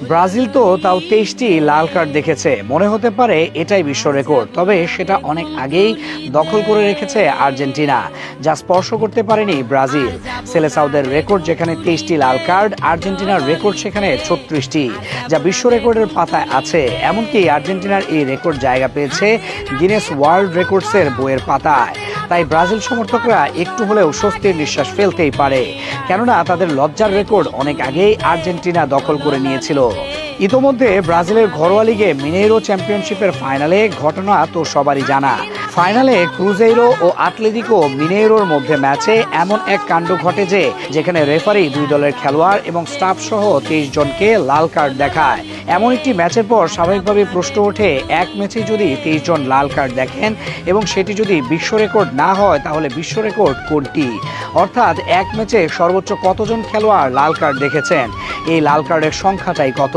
Brazil তো তাও 23টি লাল card দেখেছে, মনে হতে পারে এটাই বিশ্ব রেকর্ড। তবে সেটা অনেক আগেই দখল করে রেখেছে আর্জেন্টিনা, যা স্পর্শ করতে পারেনি ব্রাজিল। সেলেসাউদের রেকর্ড যেখানে 23টি লাল কার্ড, আর্জেন্টিনার রেকর্ড সেখানে 36টি, যা বিশ্ব রেকর্ডের পাতায় আছে। এমনকি আর্জেন্টিনার এই রেকর্ড জায়গা পেয়েছে গিনেস ওয়ার্ল্ড রেকর্ডসের বইয়ের পাতায়। তাই ব্রাজিল সমর্থকরা একটু হলেও স্বস্তির নিঃশ্বাস ফেলতেই পারে, কেননা তাদের লজ্জার রেকর্ড অনেক আগেই আর্জেন্টিনা দখল করে নিয়েছিল। ইতোমধ্যে ব্রাজিলের ঘরোয়া লিগে মিনেইরো চ্যাম্পিয়নশিপের ফাইনালে ঘটনা তো সবারই জানা। ফাইনালে ক্রুজেইরো ও আতলেতিকো মিনেইরোর মধ্যে ম্যাচে এমন এক কাণ্ড ঘটে যেখানে রেফারি দুই দলের খেলোয়াড় এবং স্টাফ সহ 23 জনকে লাল কার্ড দেখায়। এমন একটি ম্যাচের পর স্বাভাবিকভাবে প্রশ্ন ওঠে, এক ম্যাচে যদি 23 জন লাল কার্ড দেখেন এবং সেটি যদি বিশ্ব রেকর্ড না হয়, তাহলে বিশ্ব রেকর্ড কোনটি? অর্থাৎ এক ম্যাচে সর্বোচ্চ কতজন খেলোয়াড় লাল কার্ড দেখেছেন? এই লাল কার্ডের সংখ্যাটাই কত?